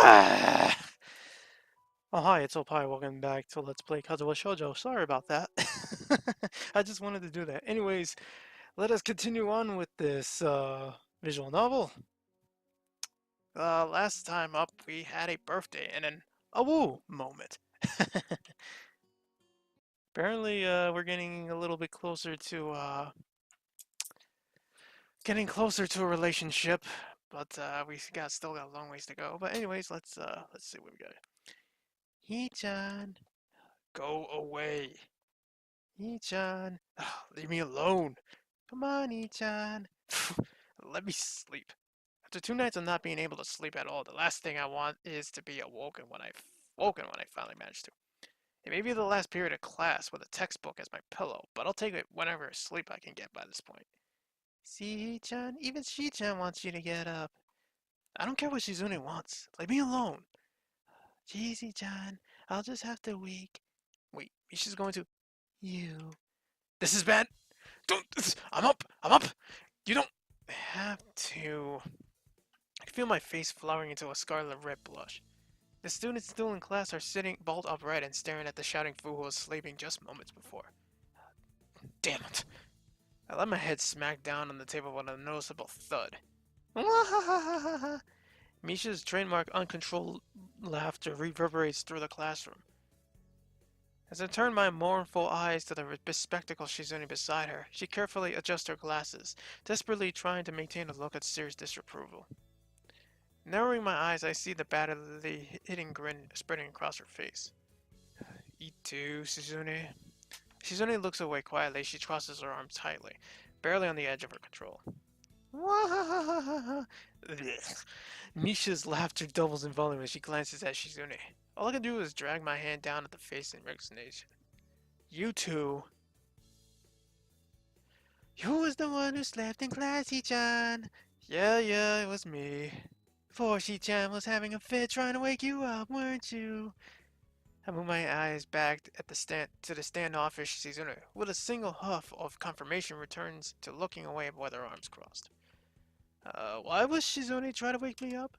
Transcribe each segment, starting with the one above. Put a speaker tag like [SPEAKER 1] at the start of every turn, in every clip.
[SPEAKER 1] Oh hi, it's Opie. Welcome back to Let's Play Katawa Shoujo. Sorry about that. I just wanted to do that. Anyways, let us continue on with this visual novel. Last time up, we had a birthday and an a woo moment. Apparently, we're getting a little bit closer to a relationship, but we still got a long ways to go. But anyways, let's see what we got. Hee-chan, go away. Ichan, leave me alone. Come on, Ichan. Let me sleep. After 2 nights of not being able to sleep at all, the last thing I want is to be woken when I finally manage to. It may be the last period of class with a textbook as my pillow, but I'll take it whenever sleep I can get by this point. See, Ichan, even Shi-chan wants you to get up. I don't care what Shizune wants. Leave me alone. Jeez, Ichan, I'll just have to wake. Wait, Misha's going to... You. This is bad. Don't. I'm up. I'm up. You don't have to. I feel my face flowering into a scarlet red blush. The students still in class are sitting bolt upright and staring at the shouting fool who was sleeping just moments before. Damn it. I let my head smack down on the table with a noticeable thud. Misha's trademark uncontrolled laughter reverberates through the classroom. As I turn my mournful eyes to the bespectacled Shizune beside her, she carefully adjusts her glasses, desperately trying to maintain a look of serious disapproval. Narrowing my eyes, I see the badly hitting grin spreading across her face. Eat too, Shizune. Shizune looks away quietly. She crosses her arms tightly, barely on the edge of her control. Misha's laughter doubles in volume as she glances at Shizune. All I can do is drag my hand down at the face in resignation. You two. You was the one who slept in class, Shi-chan. Yeah, it was me. Poor Shi-chan was having a fit trying to wake you up, weren't you? I moved my eyes back at to the standoffish Shizune. With a single huff of confirmation returns to looking away with her arms crossed. Why was Shizune trying to wake me up?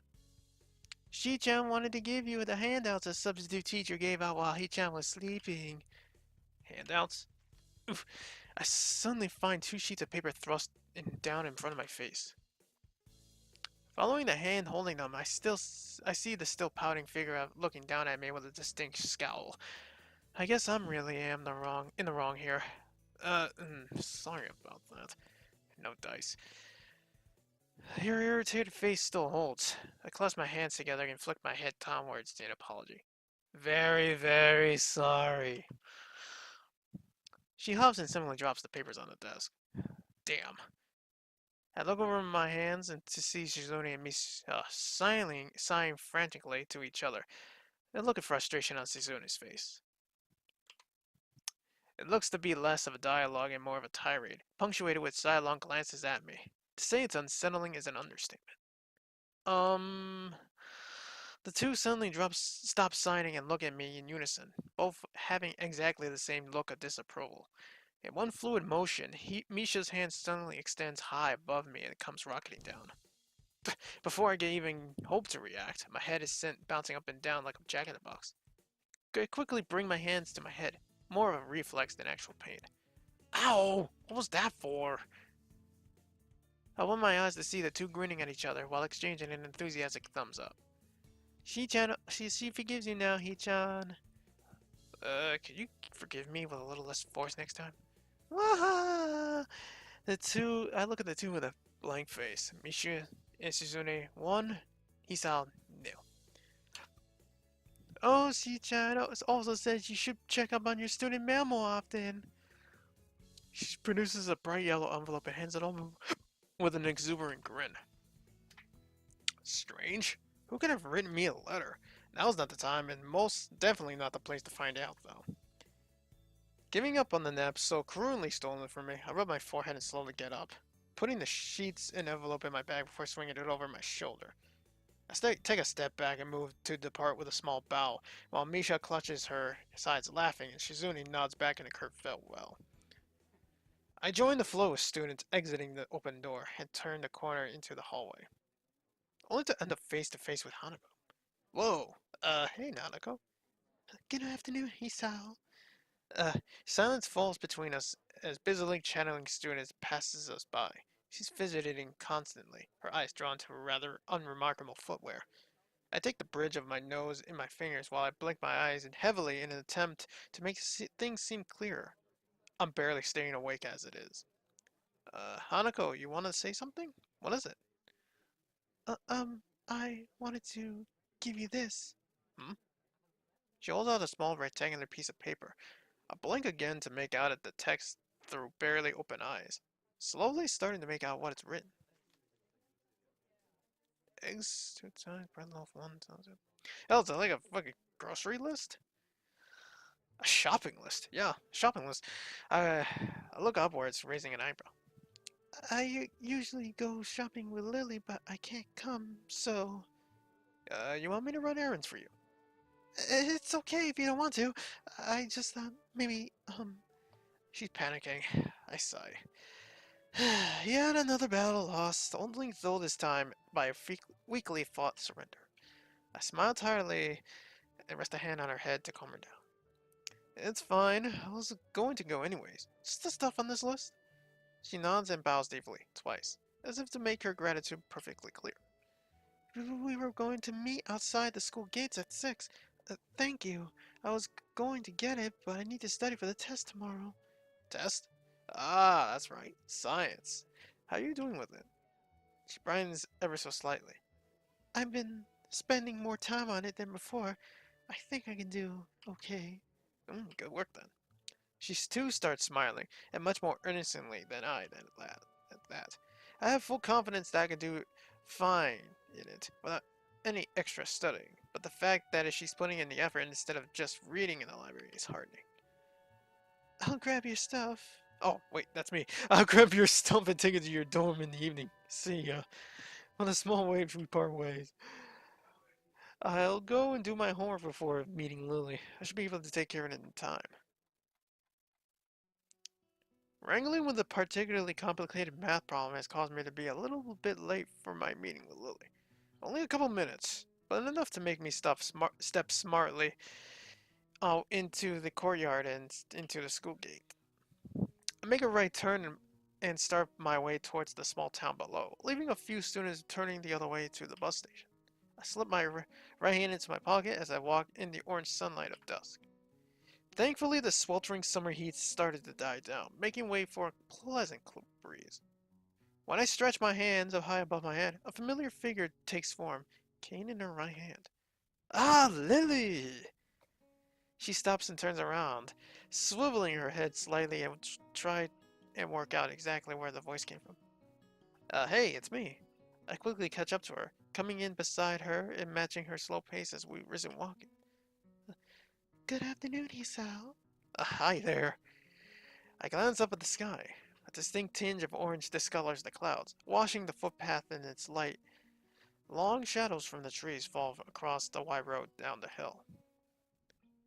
[SPEAKER 1] Shi-chan wanted to give you the handouts a substitute teacher gave out while He-chan was sleeping. Handouts? Oof. I suddenly find 2 sheets of paper thrust down in front of my face. Following the hand holding them, I see the still pouting figure looking down at me with a distinct scowl. I guess I'm really in the wrong here. Sorry about that. No dice. Your irritated face still holds. I clasp my hands together and flick my head downwards in apology. Very, very sorry. She huffs and similarly drops the papers on the desk. Damn. I look over my hands and to see Shizune and me sighing frantically to each other. A look of frustration on Shizune's face. It looks to be less of a dialogue and more of a tirade, punctuated with sidelong glances at me. To say it's unsettling is an understatement. The two suddenly stop signing and look at me in unison, both having exactly the same look of disapproval. In one fluid motion, Misha's hand suddenly extends high above me and comes rocketing down. Before I can even hope to react, my head is sent bouncing up and down like a jack-in-the-box. I quickly bring my hands to my head, more of a reflex than actual pain. Ow! What was that for? I open my eyes to see the two grinning at each other while exchanging an enthusiastic thumbs up. She-chan, she forgives you now, He-chan. Could you forgive me with a little less force next time? Waha! I look at the two with a blank face. Misha and Shizune, one, Hisao, nil. Oh, Shi-chan also says you should check up on your student mail more often. She produces a bright yellow envelope and hands it over with an exuberant grin. Strange. Who could have written me a letter? Now's not the time, and most definitely not the place to find out, though. Giving up on the nap so cruelly stolen from me, I rub my forehead and slowly get up, putting the sheets and envelope in my bag before swinging it over my shoulder. I take a step back and move to depart with a small bow, while Misha clutches her sides laughing and Shizune nods back in a curt farewell. I join the flow of students exiting the open door and turn the corner into the hallway, only to end up face to face with Hanabu. Whoa. Hey, Nanako. Good afternoon, Hisao. Uh, Silence falls between us as busily channeling students passes us by. She's fidgeting constantly, her eyes drawn to her rather unremarkable footwear. I take the bridge of my nose in my fingers while I blink my eyes and heavily in an attempt to make things seem clearer. I'm barely staying awake as it is. Hanako, you want to say something? What is it? Uh, um, I wanted to give you this. Hmm? She holds out a small rectangular piece of paper. I blink again to make out at the text through barely open eyes, slowly starting to make out what it's written. Eggs, 2 times, bread loaf, 1 times. Hell, it's like a fucking grocery list? A shopping list? Yeah, shopping list. I look upwards, raising an eyebrow. I usually go shopping with Lily, but I can't come, so... you want me to run errands for you? It's okay if you don't want to. I just thought maybe, She's panicking. I sigh. Yet another battle lost, only though this time by a weakly fought surrender. I smile tiredly and rest a hand on her head to calm her down. It's fine. I was going to go anyways. Just the stuff on this list. She nods and bows deeply, twice, as if to make her gratitude perfectly clear. We were going to meet outside the school gates at 6. Thank you. I was going to get it, but I need to study for the test tomorrow. Test? Ah, that's right. Science. How are you doing with it? She brightens ever so slightly. I've been spending more time on it than before. I think I can do okay. Good work then. She too starts smiling, and much more earnestly than I did at that. I have full confidence that I can do fine in it, without any extra studying, but the fact that she's putting in the effort instead of just reading in the library is heartening. I'll grab your stuff. Oh, wait, that's me. I'll grab your stuff and take it to your dorm in the evening. See ya. On a small wave, we part ways. I'll go and do my homework before meeting Lily. I should be able to take care of it in time. Wrangling with a particularly complicated math problem has caused me to be a little bit late for my meeting with Lily. Only a couple minutes, but enough to make me step smartly out into the courtyard and into the school gate. I make a right turn and start my way towards the small town below, leaving a few students turning the other way to the bus station. I slip my right hand into my pocket as I walk in the orange sunlight of dusk. Thankfully, the sweltering summer heat started to die down, making way for a pleasant breeze. When I stretch my hands up high above my head, a familiar figure takes form, cane in her right hand. Ah, Lily! She stops and turns around, swiveling her head slightly and try and work out exactly where the voice came from. Hey, it's me. I quickly catch up to her, coming in beside her and matching her slow pace as we resume walking. Good afternoon, Hisao. Hi there. I glance up at the sky. A distinct tinge of orange discolors the clouds, washing the footpath in its light. Long shadows from the trees fall across the wide road down the hill.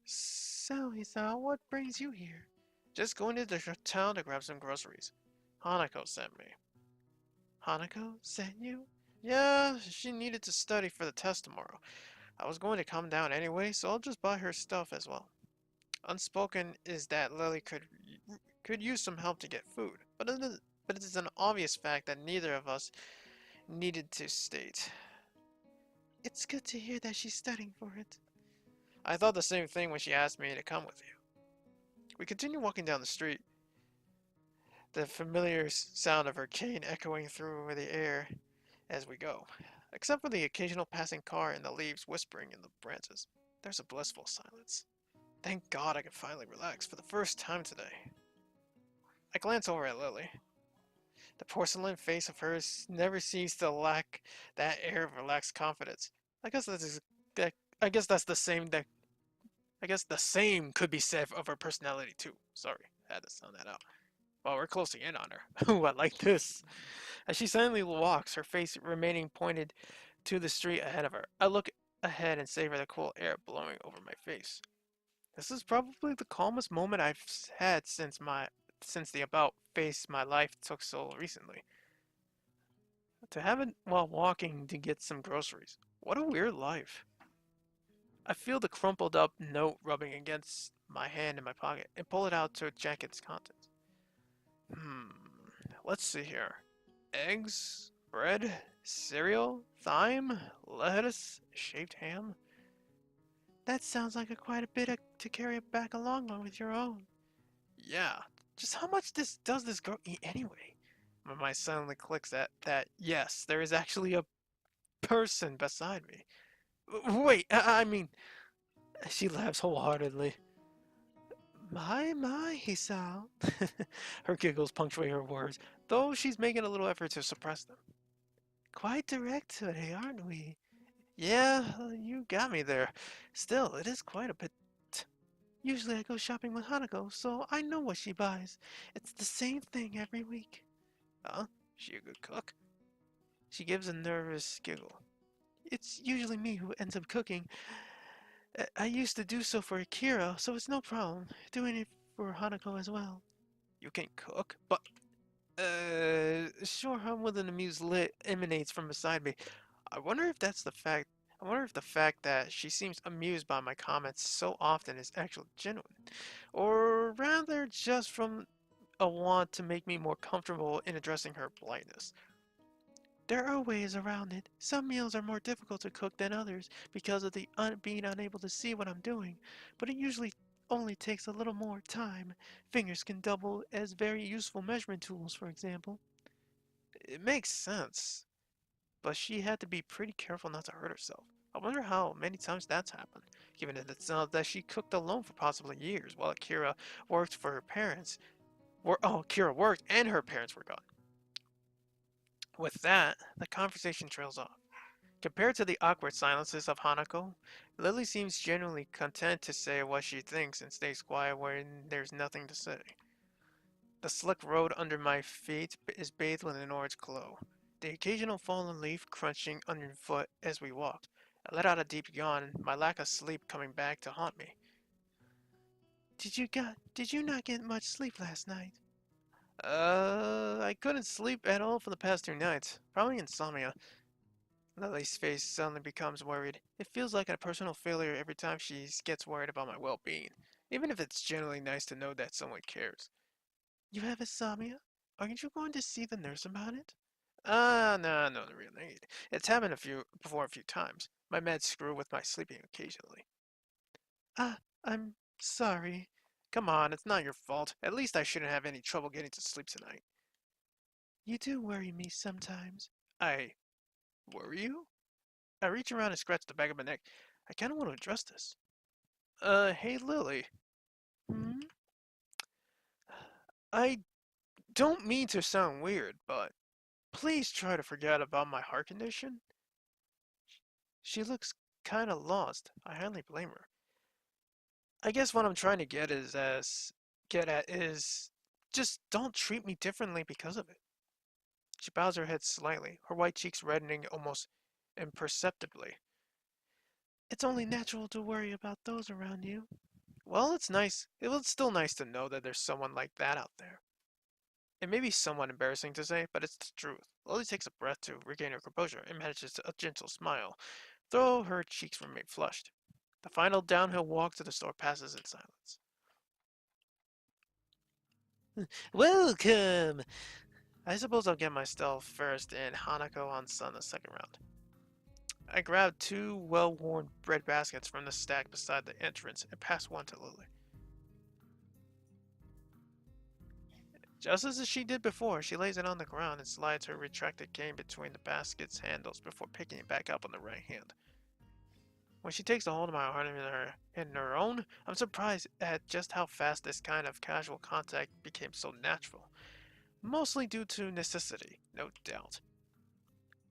[SPEAKER 1] So, Hisao, what brings you here? Just going to the town to grab some groceries. Hanako sent me. Hanako sent you? Yeah, she needed to study for the test tomorrow. I was going to come down anyway, so I'll just buy her stuff as well. Unspoken is that Lily could use some help to get food, but it is an obvious fact that neither of us needed to state. It's good to hear that she's studying for it. I thought the same thing when she asked me to come with you. We continue walking down the street, the familiar sound of her cane echoing through the air as we go, except for the occasional passing car and the leaves whispering in the branches. There's a blissful silence. Thank God I can finally relax for the first time today. I glance over at Lily. The porcelain face of hers never seems to lack that air of relaxed confidence. I guess that I guess that's the same that I guess the same could be said of her personality too. Sorry, I had to sound that out. Well, we're closing in on her. Ooh, I like this. As she silently walks, her face remaining pointed to the street ahead of her, I look ahead and savor the cool air blowing over my face. This is probably the calmest moment I've had since the about face my life took so recently. To have it while walking to get some groceries. What a weird life. I feel the crumpled up note rubbing against my hand in my pocket and pull it out to check its contents. Hmm, let's see here. Eggs, bread, cereal, thyme, lettuce, shaved ham. That sounds like quite a bit to carry back along with your own. Yeah, just how much does this girl eat anyway? My mind suddenly clicks at that, yes, there is actually a person beside me. Wait, I mean, she laughs wholeheartedly. My, Hisao. Her giggles punctuate her words, though she's making a little effort to suppress them. Quite direct today, aren't we? Yeah, you got me there. Still, it is quite a bit. Usually I go shopping with Hanako, so I know what she buys. It's the same thing every week. Huh? She a good cook? She gives a nervous giggle. It's usually me who ends up cooking. I used to do so for Akira, so it's no problem. Doing it for Hanako as well. You can cook? But, sure, how with an amused lit emanates from beside me. I wonder if that's the fact. I wonder if the fact that she seems amused by my comments so often is actually genuine. Or rather, just from a want to make me more comfortable in addressing her politeness. There are ways around it. Some meals are more difficult to cook than others because of the being unable to see what I'm doing, but it usually only takes a little more time. Fingers can double as very useful measurement tools, for example. It makes sense, but she had to be pretty careful not to hurt herself. I wonder how many times that's happened, given that it's that she cooked alone for possibly years while Akira worked for her parents. Akira worked and her parents were gone. With that, the conversation trails off. Compared to the awkward silences of Hanako, Lily seems genuinely content to say what she thinks and stays quiet when there's nothing to say. The slick road under my feet is bathed with an orange glow, the occasional fallen leaf crunching underfoot as we walked. I let out a deep yawn, my lack of sleep coming back to haunt me. Did you not get much sleep last night? I couldn't sleep at all for the past 2 nights. Probably insomnia. Lily's face suddenly becomes worried. It feels like a personal failure every time she gets worried about my well-being, even if it's generally nice to know that someone cares. You have insomnia? Aren't you going to see the nurse about it? No, no, really. It's happened a few times. My meds screw with my sleeping occasionally. Ah, I'm sorry. Come on, it's not your fault. At least I shouldn't have any trouble getting to sleep tonight. You do worry me sometimes. I worry you? I reach around and scratch the back of my neck. I kind of want to address this. Hey Lily. Hmm? I don't mean to sound weird, but please try to forget about my heart condition. She looks kind of lost. I hardly blame her. I guess what I'm trying to get at is just don't treat me differently because of it. She bows her head slightly, her white cheeks reddening almost imperceptibly. It's only natural to worry about those around you. Well, it's nice. It was still nice to know that there's someone like that out there. It may be somewhat embarrassing to say, but it's the truth. Lily takes a breath to regain her composure and manages a gentle smile, though her cheeks remain flushed. The final downhill walk to the store passes in silence. Welcome! I suppose I'll get myself first and Hanako on Sun the second round. I grabbed two well-worn bread baskets from the stack beside the entrance and passed one to Lily. Just as she did before, she lays it on the ground and slides her retracted cane between the basket's handles before picking it back up on the right hand. When she takes a hold of my arm in her own, I'm surprised at just how fast this kind of casual contact became so natural. Mostly due to necessity, no doubt.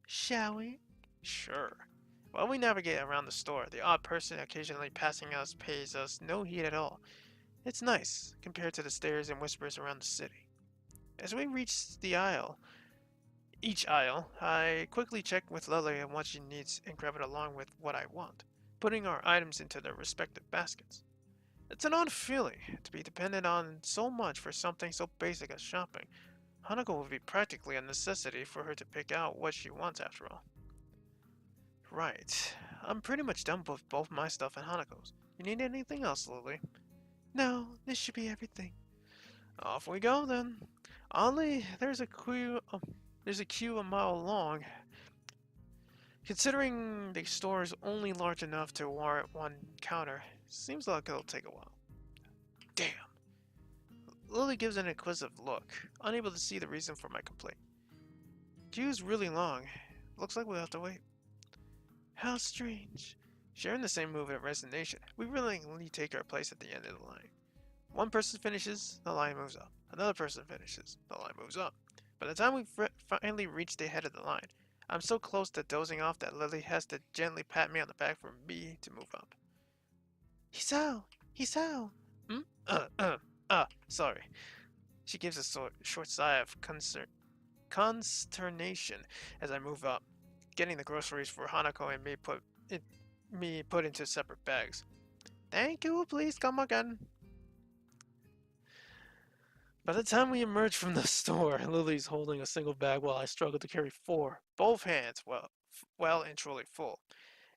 [SPEAKER 1] Shall we? Sure. While we navigate around the store, the odd person occasionally passing us pays us no heed at all. It's nice, compared to the stares and whispers around the city. As we reach each aisle, I quickly check with Lily on what she needs and grab it along with what I want, putting our items into their respective baskets. It's an odd feeling to be dependent on so much for something so basic as shopping. Hanako will be practically a necessity for her to pick out what she wants after all. Right. I'm pretty much done with both my stuff and Hanako's. You need anything else, Lily? No, this should be everything. Off we go then. Oddly, there's a queue a mile long. Considering the store is only large enough to warrant one counter, seems like it'll take a while. Damn. Lily gives an inquisitive look, unable to see the reason for my complaint. Queue's really long. Looks like we'll have to wait. How strange. Sharing the same move of resignation, we willingly take our place at the end of the line. One person finishes, the line moves up. Another person finishes, the line moves up. By the time we finally reach the head of the line, I'm so close to dozing off that Lily has to gently pat me on the back for me to move up. Hisao! Hisao! Hmm? Sorry. She gives a short sigh of consternation as I move up, getting the groceries for Hanako and me put into separate bags. Thank you, please come again. By the time we emerge from the store, Lily's holding a single bag while I struggle to carry four, both hands well and truly full.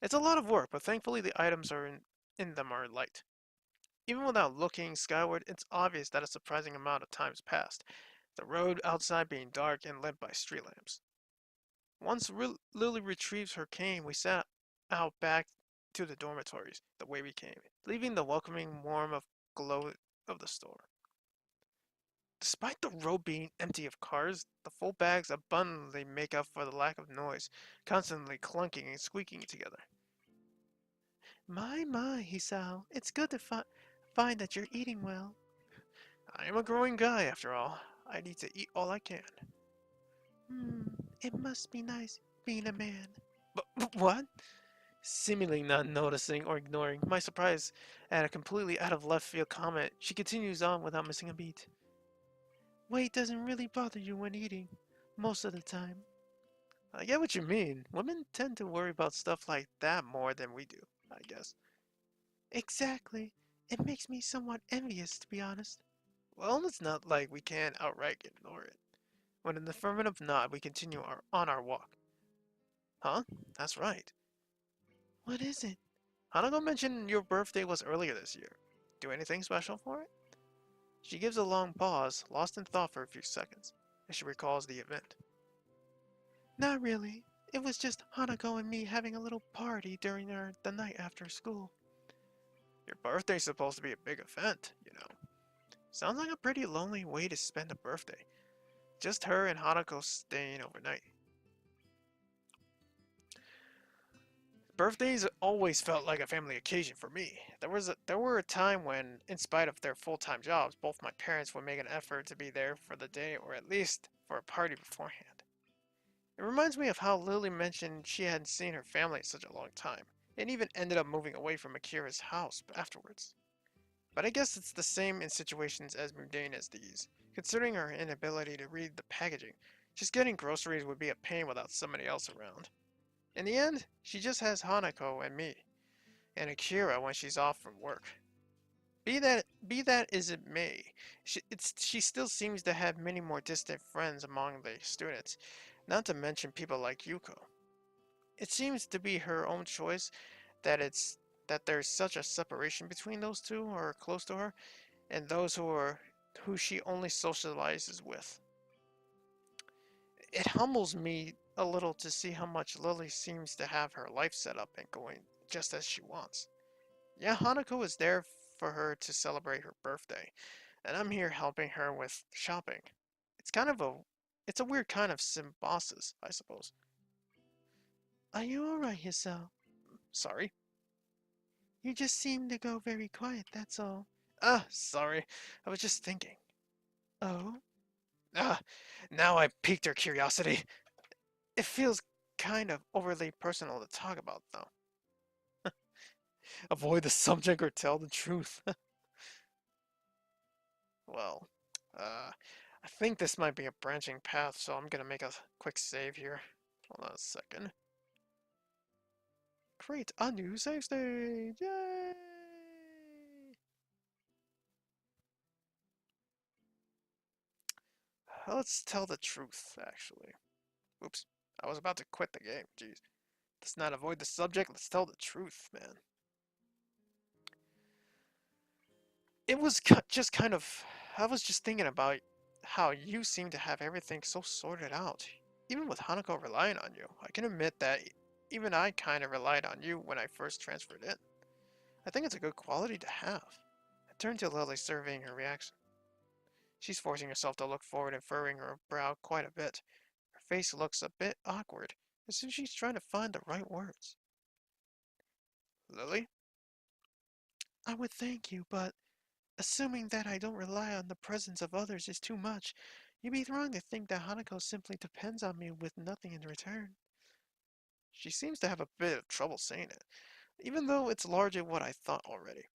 [SPEAKER 1] It's a lot of work, but thankfully the items in them are light. Even without looking skyward, it's obvious that a surprising amount of time has passed, the road outside being dark and lit by street lamps. Once Lily retrieves her cane, we set out back to the dormitories, the way we came, leaving the welcoming warmth of glow of the store. Despite the road being empty of cars, the full bags abundantly make up for the lack of noise, constantly clunking and squeaking together. My, Hisao, it's good to find that you're eating well. I am a growing guy, after all. I need to eat all I can. Hmm, it must be nice being a man. But what? Seemingly not noticing or ignoring my surprise at a completely out of left field comment, she continues on without missing a beat. Weight doesn't really bother you when eating, most of the time. I get what you mean. Women tend to worry about stuff like that more than we do, I guess. Exactly. It makes me somewhat envious, to be honest. Well, it's not like we can outright ignore it. With an affirmative nod, we continue on our walk. Huh? That's right. What is it? Hanako mentioned your birthday was earlier this year. Do anything special for it? She gives a long pause, lost in thought for a few seconds, as she recalls the event. Not really. It was just Hanako and me having a little party during the night after school. Your birthday's supposed to be a big event, you know. Sounds like a pretty lonely way to spend a birthday. Just her and Hanako staying overnight. Birthdays always felt like a family occasion for me. There were a time when, in spite of their full-time jobs, both my parents would make an effort to be there for the day or at least for a party beforehand. It reminds me of how Lily mentioned she hadn't seen her family in such a long time, and even ended up moving away from Akira's house afterwards. But I guess it's the same in situations as mundane as these. Considering her inability to read the packaging, just getting groceries would be a pain without somebody else around. In the end, she just has Hanako and me, and Akira when she's off from work. Be that as it may, she still seems to have many more distant friends among the students, not to mention people like Yuko. It seems to be her own choice that there's such a separation between those two who are close to her and those who she only socializes with. It humbles me a little to see how much Lily seems to have her life set up and going just as she wants. Yeah, Hanako is there for her to celebrate her birthday, and I'm here helping her with shopping. It's kind of a it's a weird kind of symbiosis, I suppose. Are you alright, Hisao? Sorry. You just seem to go very quiet, that's all. Sorry. I was just thinking. Oh? Ah, now I piqued her curiosity. It feels kind of overly personal to talk about, though. Avoid the subject or tell the truth. Well, I think this might be a branching path, so I'm gonna make a quick save here. Hold on a second. Create a new save stage! Yay! Let's tell the truth, actually. Oops. I was about to quit the game, jeez. Let's not avoid the subject, let's tell the truth, man. It was just kind of. I was just thinking about how you seem to have everything so sorted out. Even with Hanako relying on you, I can admit that even I kind of relied on you when I first transferred in. I think it's a good quality to have. I turned to Lily, surveying her reaction. She's forcing herself to look forward and furrowing her brow quite a bit. Her face looks a bit awkward, as if she's trying to find the right words. Lily? I would thank you, but assuming that I don't rely on the presence of others is too much. You'd be wrong to think that Hanako simply depends on me with nothing in return. She seems to have a bit of trouble saying it, even though it's largely what I thought already.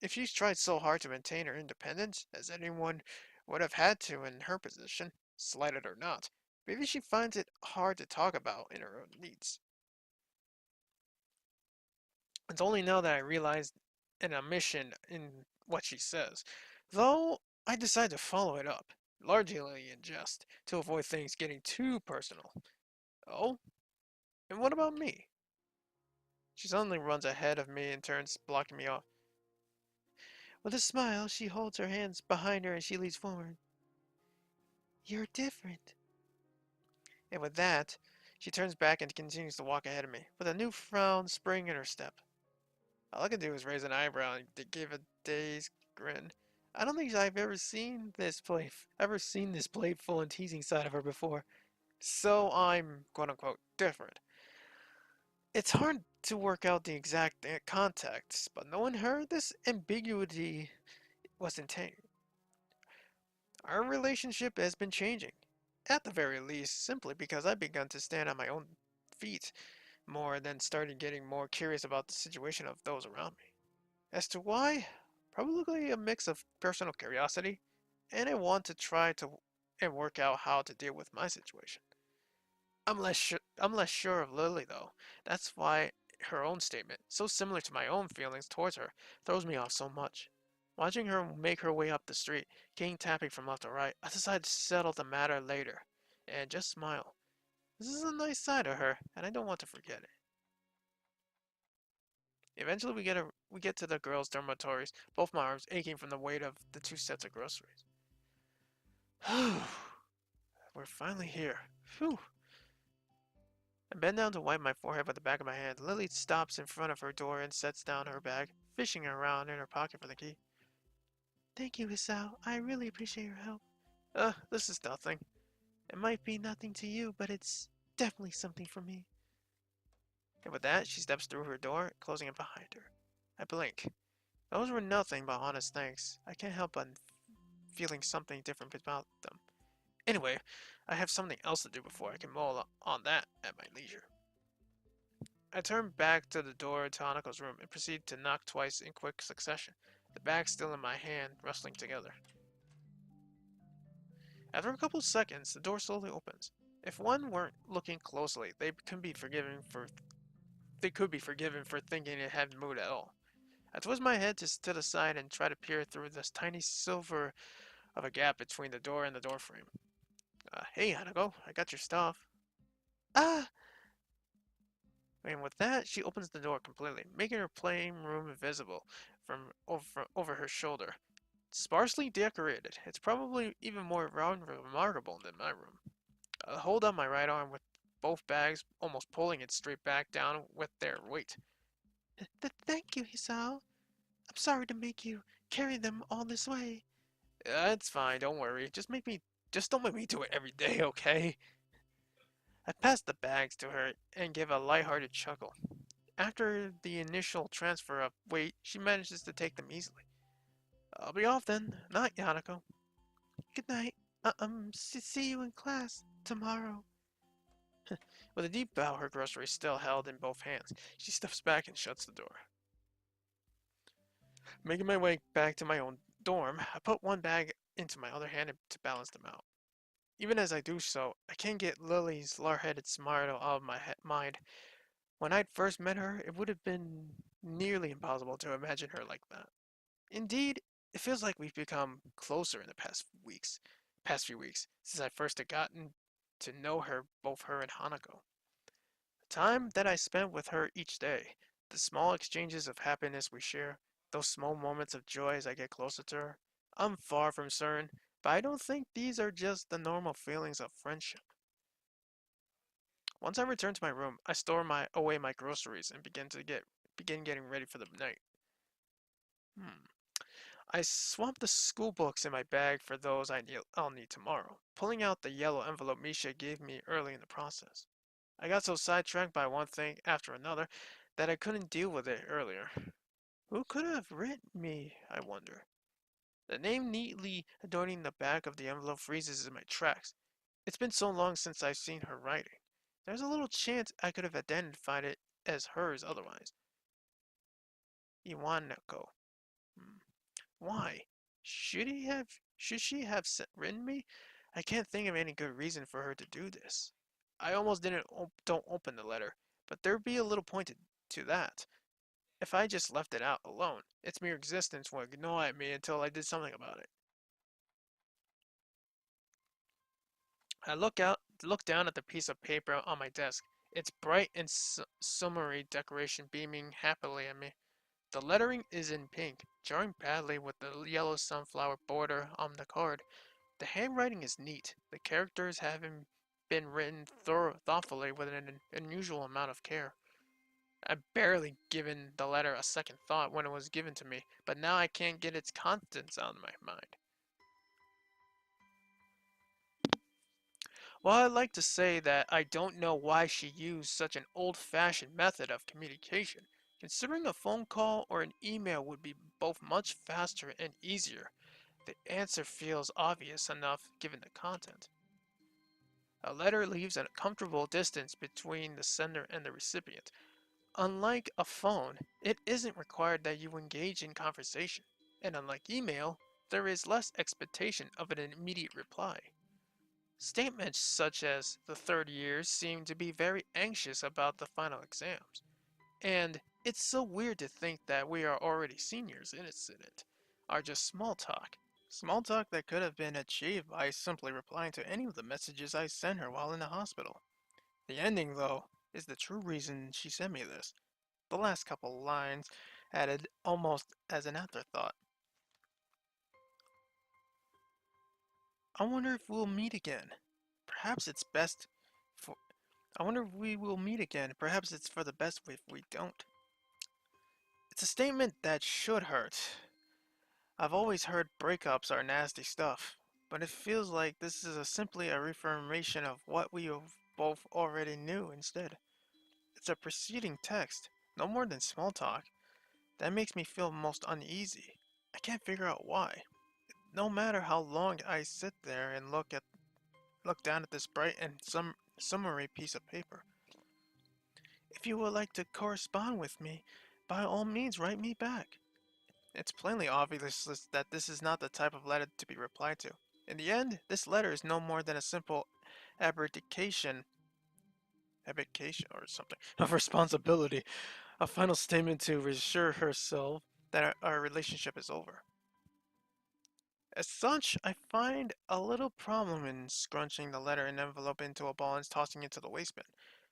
[SPEAKER 1] If she's tried so hard to maintain her independence, as anyone would have had to in her position, slighted or not, maybe she finds it hard to talk about in her own needs. It's only now that I realize an omission in what she says, though I decide to follow it up, largely in jest, to avoid things getting too personal. Oh, and what about me? She suddenly runs ahead of me and turns, blocking me off. With a smile, she holds her hands behind her and she leans forward. You're different. And with that, she turns back and continues to walk ahead of me, with a new frown spring in her step. All I can do is raise an eyebrow and give a dazed grin. I don't think I've ever seen this playful and teasing side of her before. So I'm quote unquote different. It's hard to work out the exact context, but knowing her, this ambiguity was intent. Our relationship has been changing, at the very least, simply because I've begun to stand on my own feet more than started getting more curious about the situation of those around me. As to why, probably a mix of personal curiosity and I want to try to and work out how to deal with my situation. I'm less sure of Lily though. That's why her own statement, so similar to my own feelings towards her, throws me off so much. Watching her make her way up the street, getting tapping from left to right, I decide to settle the matter later and just smile. This is a nice side of her, and I don't want to forget it. Eventually, we get to the girls' dormitories, both my arms aching from the weight of the two sets of groceries. We're finally here. Phew. I bend down to wipe my forehead with the back of my hand. Lily stops in front of her door and sets down her bag, fishing around in her pocket for the key. Thank you, Hisao. I really appreciate your help. This is nothing. It might be nothing to you, but it's definitely something for me. And with that, she steps through her door, closing it behind her. I blink. Those were nothing but honest thanks. I can't help but feeling something different about them. Anyway, I have something else to do before I can mull on that at my leisure. I turn back to the door to Hanako's room and proceed to knock twice in quick succession, the bag still in my hand, rustling together. After a couple of seconds, the door slowly opens. If one weren't looking closely, they could be forgiven for thinking it hadn't moved at all. I twist my head to the side and try to peer through this tiny silver of a gap between the door and the doorframe. Hey, Hanako, I got your stuff. Ah! And with that, she opens the door completely, making her playing room visible from over her shoulder. Sparsely decorated, it's probably even more remarkable than my room. I hold up my right arm with both bags, almost pulling it straight back down with their weight. Thank you, Hisao. I'm sorry to make you carry them all this way. It's fine, don't worry. Just don't make me do it every day, okay? I pass the bags to her and give a light-hearted chuckle. After the initial transfer of weight, she manages to take them easily. I'll be off then. Night, Yanako. Good night. See you in class tomorrow. With a deep bow, her groceries still held in both hands, she steps back and shuts the door. Making my way back to my own dorm, I put one bag into my other hand to balance them out. Even as I do so, I can't get Lily's large-headed smile out of my mind. When I'd first met her, it would have been nearly impossible to imagine her like that. Indeed, it feels like we've become closer in the past few weeks, since I first had gotten to know her, both her and Hanako. Time that I spent with her each day, the small exchanges of happiness we share, those small moments of joy as I get closer to her. I'm far from certain, but I don't think these are just the normal feelings of friendship. Once I return to my room, I store away my groceries and begin getting ready for the night. Hmm. I swap the school books in my bag for those I'll need tomorrow, pulling out the yellow envelope Misha gave me early in the process. I got so sidetracked by one thing after another that I couldn't deal with it earlier. Who could have written me, I wonder? The name neatly adorning the back of the envelope freezes in my tracks. It's been so long since I've seen her writing. There's a little chance I could have identified it as hers otherwise. Iwanako. Hmm. Why? Should she have written me? I can't think of any good reason for her to do this. I almost don't open the letter, but there'd be a little point to that. If I just left it out alone, its mere existence would gnaw at me until I did something about it. I look down at the piece of paper on my desk, its bright and summery decoration beaming happily at me. The lettering is in pink, jarring badly with the yellow sunflower border on the card. The handwriting is neat, the characters having been written thoughtfully with an unusual amount of care. I'd barely given the letter a second thought when it was given to me, but now I can't get its contents out of my mind. While I'd like to say that I don't know why she used such an old-fashioned method of communication, considering a phone call or an email would be both much faster and easier, the answer feels obvious enough given the content. A letter leaves a comfortable distance between the sender and the recipient. Unlike a phone, it isn't required that you engage in conversation, and unlike email, there is less expectation of an immediate reply. Statements such as the third years seem to be very anxious about the final exams, and it's so weird to think that we are already seniors in incident are just small talk. Small talk that could have been achieved by simply replying to any of the messages I sent her while in the hospital. The ending, though, is the true reason she sent me this. The last couple lines added almost as an afterthought. I wonder if we'll meet again. Perhaps it's best for I wonder if we will meet again. Perhaps it's for the best if we don't. It's a statement that should hurt. I've always heard breakups are nasty stuff, but it feels like this is simply a reaffirmation of what we both already knew instead. It's a preceding text, no more than small talk, that makes me feel most uneasy. I can't figure out why. No matter how long I sit there and look down at this bright and summary piece of paper. If you would like to correspond with me, by all means write me back. It's plainly obvious that this is not the type of letter to be replied to. In the end, this letter is no more than a simple abdication, abdication or something, of responsibility, a final statement to reassure herself that our relationship is over. As such, I find a little problem in scrunching the letter and envelope into a ball and tossing it to the waste bin,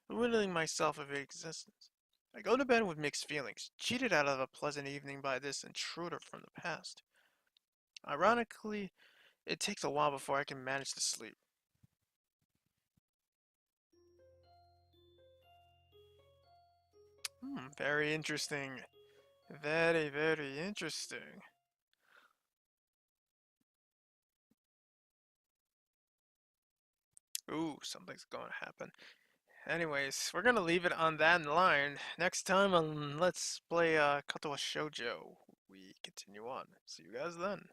[SPEAKER 1] ridding myself of its existence. I go to bed with mixed feelings, cheated out of a pleasant evening by this intruder from the past. Ironically, it takes a while before I can manage to sleep. Very interesting. Very, very interesting. Ooh, something's gonna happen. Anyways, we're gonna leave it on that line. Next time on Let's Play Katawa Shoujo, we continue on. See you guys then.